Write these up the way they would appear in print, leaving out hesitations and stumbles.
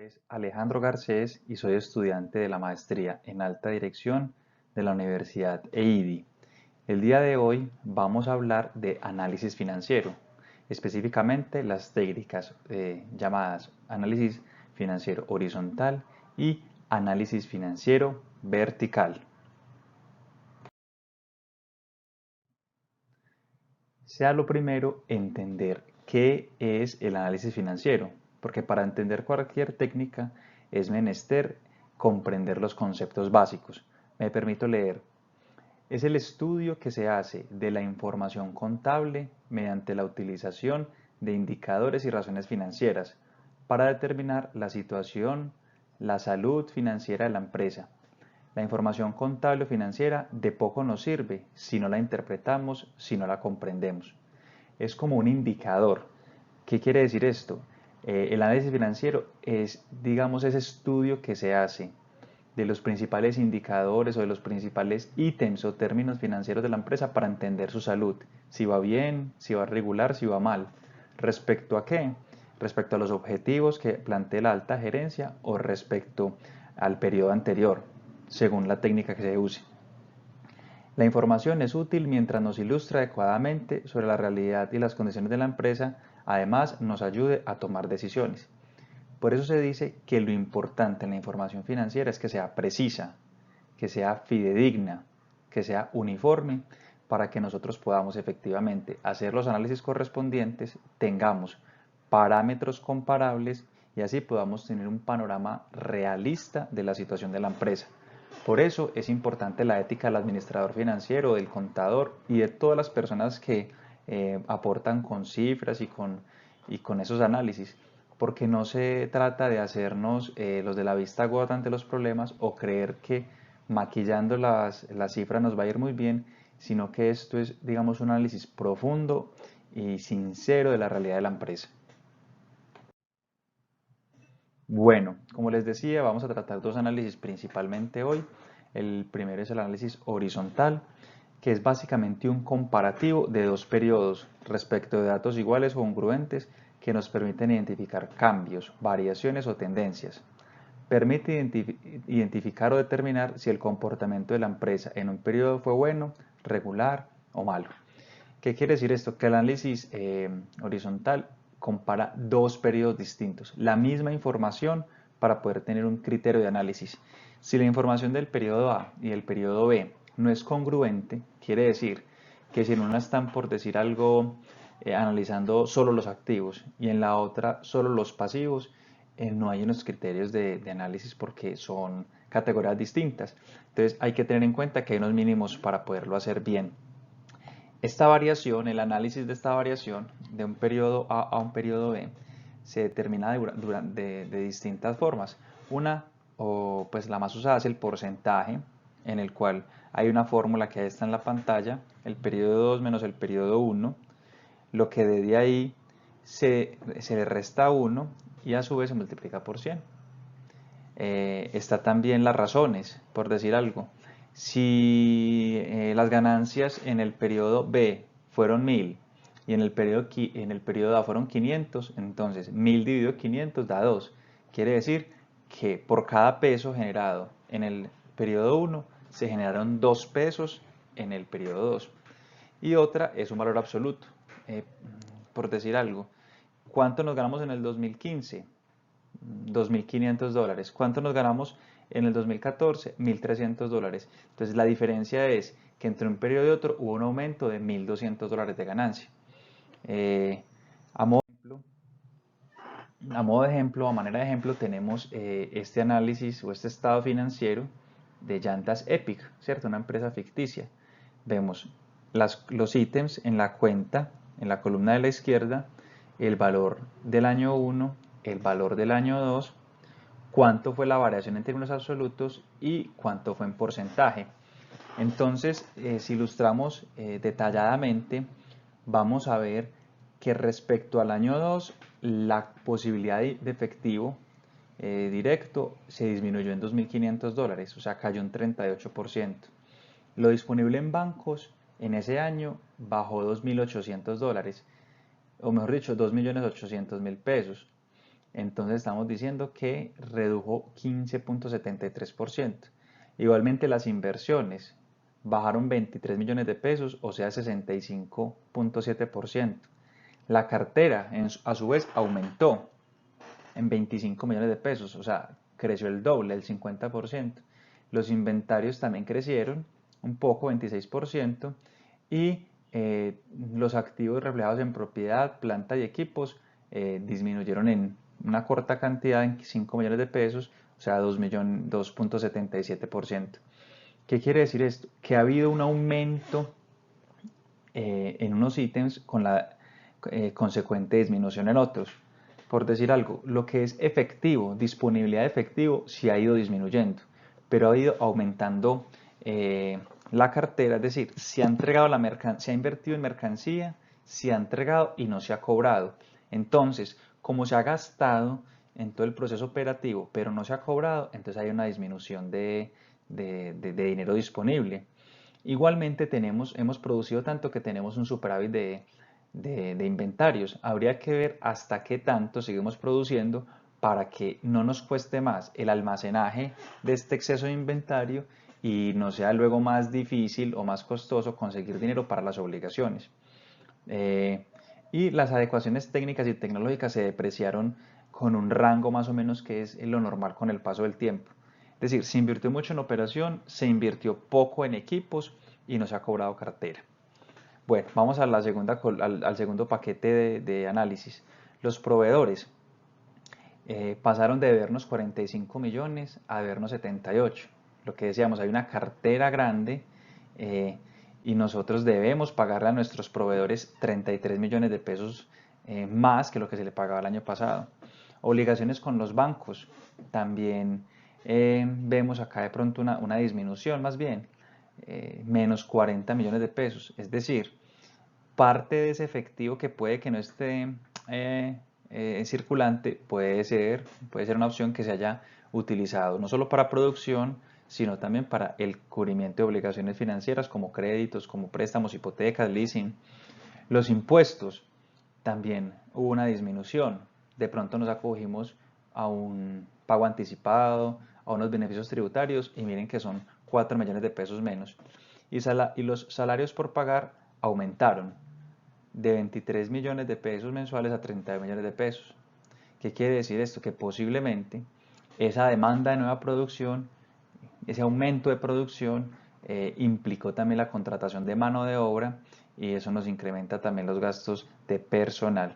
nombre es Alejandro Garcés y soy estudiante de la maestría en alta dirección de la Universidad EIDI. El día de hoy vamos a hablar de análisis financiero, específicamente las técnicas llamadas análisis financiero horizontal y análisis financiero vertical. Sea lo primero entender qué es el análisis financiero, porque para entender cualquier técnica es menester comprender los conceptos básicos. Me permito leer. Es el estudio que se hace de la información contable mediante la utilización de indicadores y razones financieras para determinar la situación, la salud financiera de la empresa. La información contable o financiera de poco nos sirve si no la interpretamos, si no la comprendemos. Es como un indicador. ¿Qué quiere decir esto? El análisis financiero es, digamos, ese estudio que se hace de los principales indicadores o de los principales ítems o términos financieros de la empresa para entender su salud, si va bien, si va regular, si va mal. ¿Respecto a qué? Respecto a los objetivos que plantea la alta gerencia o respecto al periodo anterior, según la técnica que se use. La información es útil mientras nos ilustra adecuadamente sobre la realidad y las condiciones de la empresa, además nos ayude a tomar decisiones. Por eso se dice que lo importante en la información financiera es que sea precisa, que sea fidedigna, que sea uniforme, para que nosotros podamos efectivamente hacer los análisis correspondientes, tengamos parámetros comparables y así podamos tener un panorama realista de la situación de la empresa. Por eso es importante la ética del administrador financiero, del contador y de todas las personas que aportan con cifras y con esos análisis, porque no se trata de hacernos los de la vista gorda ante los problemas o creer que maquillando las cifras nos va a ir muy bien, sino que esto es, digamos, un análisis profundo y sincero de la realidad de la empresa. Bueno, como les decía, vamos a tratar dos análisis principalmente hoy. El primero es el análisis horizontal, que es básicamente un comparativo de dos periodos respecto de datos iguales o congruentes que nos permiten identificar cambios, variaciones o tendencias. Permite identificar o determinar si el comportamiento de la empresa en un periodo fue bueno, regular o malo. ¿Qué quiere decir esto? Que el análisis horizontal compara dos periodos distintos, la misma información para poder tener un criterio de análisis. Si la información del periodo A y el periodo B no es congruente, quiere decir que si en una están, por decir algo, analizando solo los activos y en la otra solo los pasivos, no hay unos criterios de análisis porque son categorías distintas. Entonces hay que tener en cuenta que hay unos mínimos para poderlo hacer bien. Esta variación, el análisis de esta variación de un periodo A a un periodo B, se determina de distintas formas. Una, o pues la más usada, es el porcentaje, en el cual hay una fórmula que ahí está en la pantalla, el periodo 2 menos el periodo 1, lo que de ahí se le resta 1 y a su vez se multiplica por 100. Está también las razones, por decir algo. Si las ganancias en el periodo B fueron 1000 y en el periodo A fueron 500, entonces 1000 dividido 500 da 2. Quiere decir que por cada peso generado en el periodo 1 se generaron 2 pesos en el periodo 2. Y otra es un valor absoluto. Por decir algo, ¿cuánto nos ganamos en el 2015? $2.500. ¿Cuánto nos ganamos en el 2014? $1.300. Entonces la diferencia es que entre un periodo y otro hubo un aumento de $1.200 de ganancia. A modo de ejemplo, a manera de ejemplo, tenemos este análisis o este estado financiero de llantas Epic, ¿cierto? Una empresa ficticia. Vemos los ítems en la cuenta, en la columna de la izquierda, el valor del año 1, el valor del año 2, cuánto fue la variación en términos absolutos y cuánto fue en porcentaje. Entonces, si ilustramos detalladamente, vamos a ver que respecto al año 2, la posibilidad de efectivo directo se disminuyó en $2.500, o sea, cayó un 38%. Lo disponible en bancos en ese año bajó $2.800, o mejor dicho, $2.800.000 pesos. Entonces estamos diciendo que redujo 15.73%. Igualmente las inversiones bajaron 23 millones de pesos, o sea 65.7%. La cartera a su vez aumentó en 25 millones de pesos, o sea, creció el doble, el 50%. Los inventarios también crecieron un poco, 26%, y los activos reflejados en propiedad, planta y equipos disminuyeron en una corta cantidad, en 5 millones de pesos, o sea, 2.77%. ¿Qué quiere decir esto? Que ha habido un aumento en unos ítems con la consecuente disminución en otros. Por decir algo, lo que es efectivo, disponibilidad de efectivo, sí ha ido disminuyendo, pero ha ido aumentando la cartera, es decir, se ha entregado se ha invertido en mercancía, se ha entregado y no se ha cobrado. Entonces, como se ha gastado en todo el proceso operativo, pero no se ha cobrado, entonces hay una disminución de dinero disponible. Igualmente hemos producido tanto que tenemos un superávit de inventarios. Habría que ver hasta qué tanto seguimos produciendo para que no nos cueste más el almacenaje de este exceso de inventario y no sea luego más difícil o más costoso conseguir dinero para las obligaciones. Y las adecuaciones técnicas y tecnológicas se depreciaron con un rango más o menos que es lo normal con el paso del tiempo. Es decir, se invirtió mucho en operación, se invirtió poco en equipos y no se ha cobrado cartera. Bueno, vamos a al segundo paquete de análisis. Los proveedores pasaron de vernos 45 millones a vernos 78. Lo que decíamos, hay una cartera grande eh, y nosotros debemos pagarle a nuestros proveedores 33 millones de pesos más que lo que se le pagaba el año pasado. Obligaciones con los bancos, también vemos acá de pronto una disminución más bien, menos 40 millones de pesos. Es decir, parte de ese efectivo que puede que no esté circulante puede ser una opción que se haya utilizado no solo para producción, sino también para el cubrimiento de obligaciones financieras como créditos, como préstamos, hipotecas, leasing. Los impuestos, también hubo una disminución. De pronto nos acogimos a un pago anticipado, a unos beneficios tributarios y miren que son 4 millones de pesos menos. Y los salarios por pagar aumentaron de 23 millones de pesos mensuales a 30 millones de pesos. ¿Qué quiere decir esto? Que posiblemente esa demanda de nueva producción, ese aumento de producción, implicó también la contratación de mano de obra y eso nos incrementa también los gastos de personal.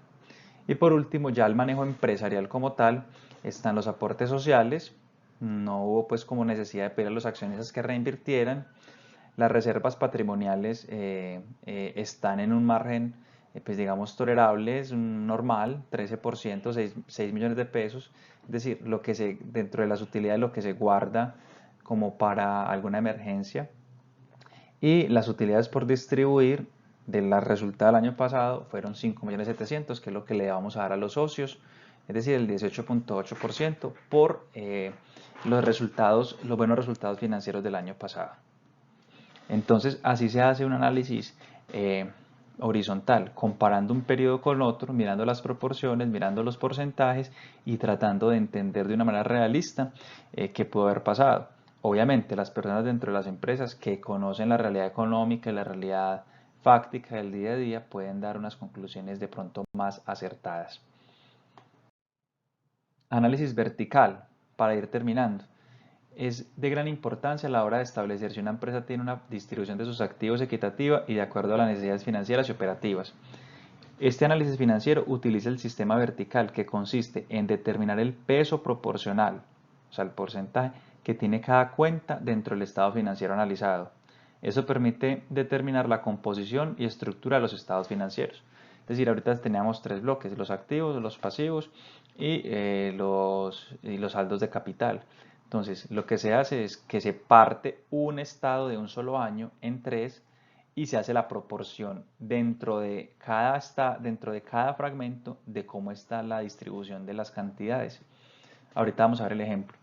Y por último, ya el manejo empresarial como tal, están los aportes sociales, no hubo pues como necesidad de pedir a los accionistas que reinvirtieran. Las reservas patrimoniales están en un margen, pues digamos, tolerable, es un normal, 13%, 6 millones de pesos, es decir, dentro de las utilidades lo que se guarda como para alguna emergencia. Y las utilidades por distribuir de la resultada del año pasado fueron 5.700.000, que es lo que le vamos a dar a los socios, es decir, el 18.8% por los buenos resultados financieros del año pasado. Entonces, así se hace un análisis horizontal, comparando un periodo con otro, mirando las proporciones, mirando los porcentajes y tratando de entender de una manera realista qué pudo haber pasado. Obviamente, las personas dentro de las empresas que conocen la realidad económica y la realidad fáctica del día a día pueden dar unas conclusiones de pronto más acertadas. Análisis vertical, para ir terminando. Es de gran importancia a la hora de establecer si una empresa tiene una distribución de sus activos equitativa y de acuerdo a las necesidades financieras y operativas. Este análisis financiero utiliza el sistema vertical que consiste en determinar el peso proporcional, o sea, el porcentaje que tiene cada cuenta dentro del estado financiero analizado. Eso permite determinar la composición y estructura de los estados financieros. Es decir, ahorita teníamos tres bloques, los activos, los pasivos y los saldos de capital. Entonces, lo que se hace es que se parte un estado de un solo año en tres y se hace la proporción dentro de cada fragmento de cómo está la distribución de las cantidades. Ahorita vamos a ver el ejemplo.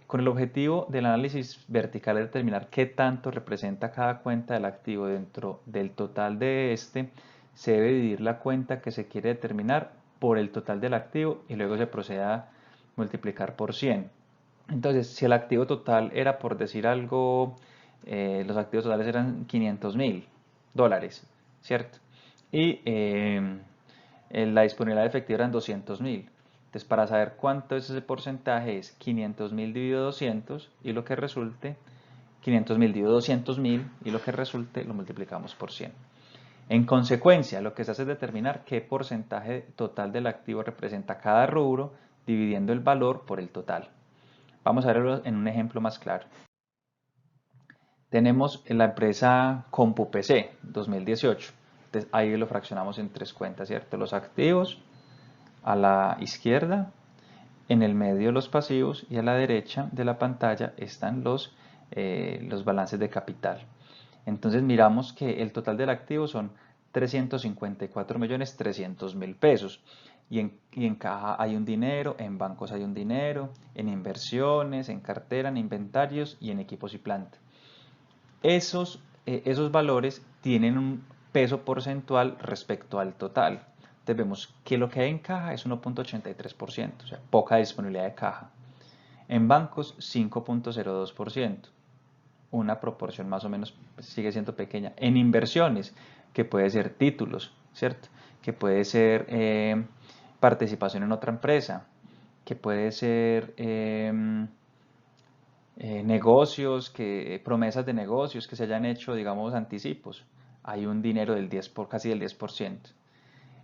Con el objetivo del análisis vertical de determinar qué tanto representa cada cuenta del activo dentro del total de este, se debe dividir la cuenta que se quiere determinar por el total del activo y luego se procede a multiplicar por 100. Entonces, si el activo total era, por decir algo, los activos totales eran $500.000, ¿cierto? Y la disponibilidad efectiva eran 200.000. Entonces, para saber cuánto es ese porcentaje, es 500.000 dividido 200 y lo que resulte, 500.000 dividido 200.000 y lo que resulte lo multiplicamos por 100. En consecuencia, lo que se hace es determinar qué porcentaje total del activo representa cada rubro, dividiendo el valor por el total. Vamos a verlo en un ejemplo más claro. Tenemos la empresa CompuPC 2018. Entonces, ahí lo fraccionamos en tres cuentas, ¿cierto? Los activos a la izquierda, en el medio los pasivos y a la derecha de la pantalla están los balances de capital. Entonces miramos que el total del activo son 354.300.000 pesos. Y en caja hay un dinero, en bancos hay un dinero, en inversiones, en cartera, en inventarios y en equipos y planta. Esos valores tienen un peso porcentual respecto al total. Entonces vemos que lo que hay en caja es 1.83%, o sea, poca disponibilidad de caja. En bancos 5.02%, una proporción más o menos sigue siendo pequeña. En inversiones, que puede ser títulos, ¿cierto? Que puede ser participación en otra empresa, que puede ser negocios, promesas de negocios que se hayan hecho, digamos, anticipos. Hay un dinero casi del 10%.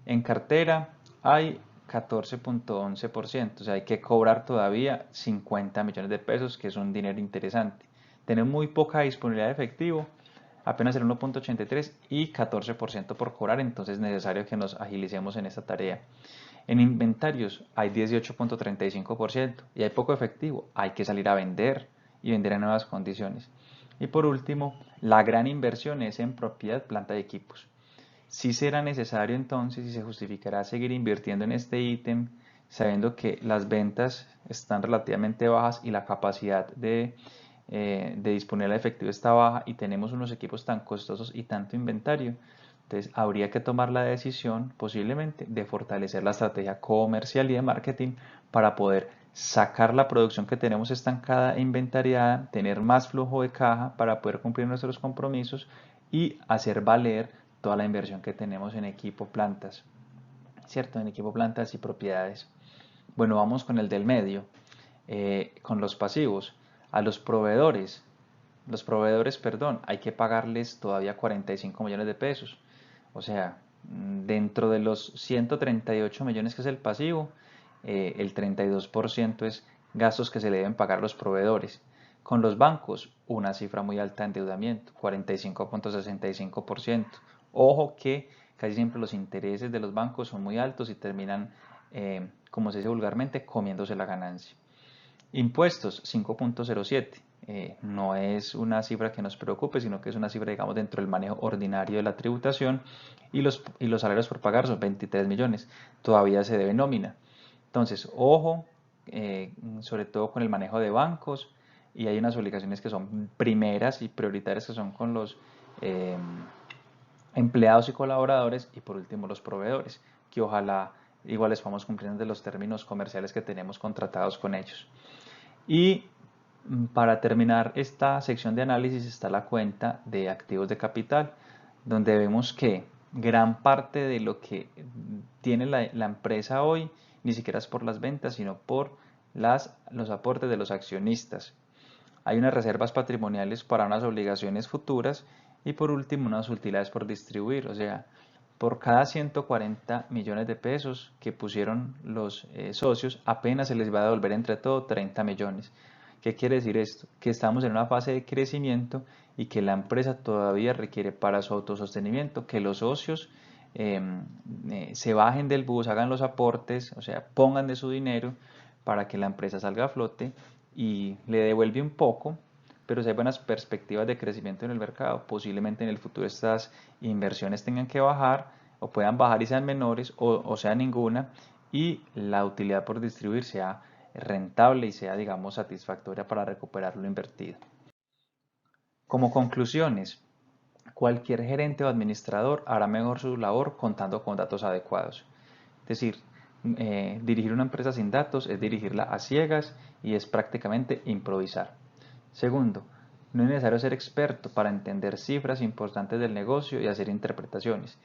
En cartera hay 14.11%, o sea, hay que cobrar todavía 50 millones de pesos, que es un dinero interesante. Tenemos muy poca disponibilidad de efectivo, apenas el 1.83 y 14% por cobrar, entonces es necesario que nos agilicemos en esta tarea. En inventarios hay 18.35% y hay poco efectivo, hay que salir a vender y vender en nuevas condiciones. Y por último, la gran inversión es en propiedad, planta y equipos. Si será necesario entonces y se justificará seguir invirtiendo en este ítem, sabiendo que las ventas están relativamente bajas y la capacidad de disponer de efectivo está baja y tenemos unos equipos tan costosos y tanto inventario. Entonces habría que tomar la decisión posiblemente de fortalecer la estrategia comercial y de marketing para poder sacar la producción que tenemos estancada e inventariada, tener más flujo de caja para poder cumplir nuestros compromisos y hacer valer toda la inversión que tenemos en equipo, plantas, ¿cierto? En equipo, plantas y propiedades. Bueno, vamos con el del medio, con los pasivos. A los proveedores, perdón, hay que pagarles todavía 45 millones de pesos. O sea, dentro de los 138 millones que es el pasivo, el 32% es gastos que se le deben pagar a los proveedores. Con los bancos, una cifra muy alta de endeudamiento, 45.65%. Ojo que casi siempre los intereses de los bancos son muy altos y terminan, como se dice vulgarmente, comiéndose la ganancia. Impuestos, 5.07. No es una cifra que nos preocupe, sino que es una cifra, digamos, dentro del manejo ordinario de la tributación. Y los salarios por pagar son 23 millones. Todavía se debe nómina. Entonces, ojo, sobre todo con el manejo de bancos. Y hay unas obligaciones que son primeras y prioritarias, que son con los eh, empleados y colaboradores. Y por último, los proveedores, que ojalá igual les vamos cumpliendo de los términos comerciales que tenemos contratados con ellos. Y para terminar esta sección de análisis está la cuenta de activos de capital, donde vemos que gran parte de lo que tiene la empresa hoy ni siquiera es por las ventas, sino por los aportes de los accionistas. Hay unas reservas patrimoniales para unas obligaciones futuras y por último unas utilidades por distribuir, o sea, por cada 140 millones de pesos que pusieron los socios, apenas se les va a devolver entre todo 30 millones. ¿Qué quiere decir esto? Que estamos en una fase de crecimiento y que la empresa todavía requiere para su autosostenimiento que los socios se bajen del bus, hagan los aportes, o sea, pongan de su dinero para que la empresa salga a flote y le devuelve un poco, pero si hay buenas perspectivas de crecimiento en el mercado, posiblemente en el futuro estas inversiones tengan que bajar o puedan bajar y sean menores o sea ninguna y la utilidad por distribuir sea rentable y sea, digamos, satisfactoria para recuperar lo invertido. Como conclusiones, cualquier gerente o administrador hará mejor su labor contando con datos adecuados. Es decir, Dirigir una empresa sin datos es dirigirla a ciegas y es prácticamente improvisar. Segundo, no es necesario ser experto para entender cifras importantes del negocio y hacer interpretaciones.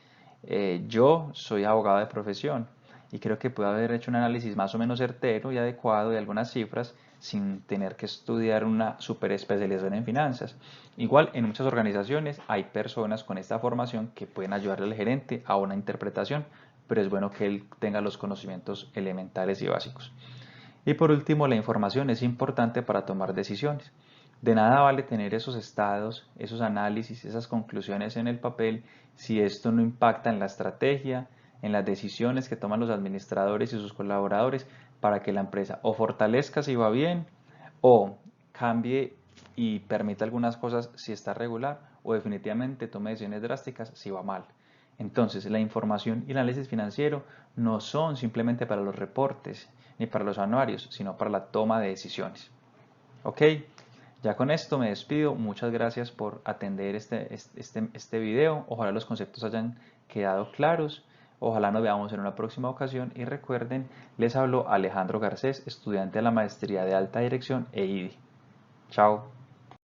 Yo soy abogado de profesión y creo que puedo haber hecho un análisis más o menos certero y adecuado de algunas cifras sin tener que estudiar una super especialización en finanzas. Igual en muchas organizaciones hay personas con esta formación que pueden ayudarle al gerente a una interpretación, pero es bueno que él tenga los conocimientos elementales y básicos. Y por último, la información es importante para tomar decisiones. De nada vale tener esos estados, esos análisis, esas conclusiones en el papel si esto no impacta en la estrategia, en las decisiones que toman los administradores y sus colaboradores para que la empresa o fortalezca si va bien o cambie y permita algunas cosas si está regular o definitivamente tome decisiones drásticas si va mal. Entonces, la información y el análisis financiero no son simplemente para los reportes ni para los anuarios, sino para la toma de decisiones. Ok, ya con esto me despido. Muchas gracias por atender este video. Ojalá los conceptos hayan quedado claros. Ojalá nos veamos en una próxima ocasión. Y recuerden, les habló Alejandro Garcés, estudiante de la Maestría de Alta Dirección EIDI. Chao.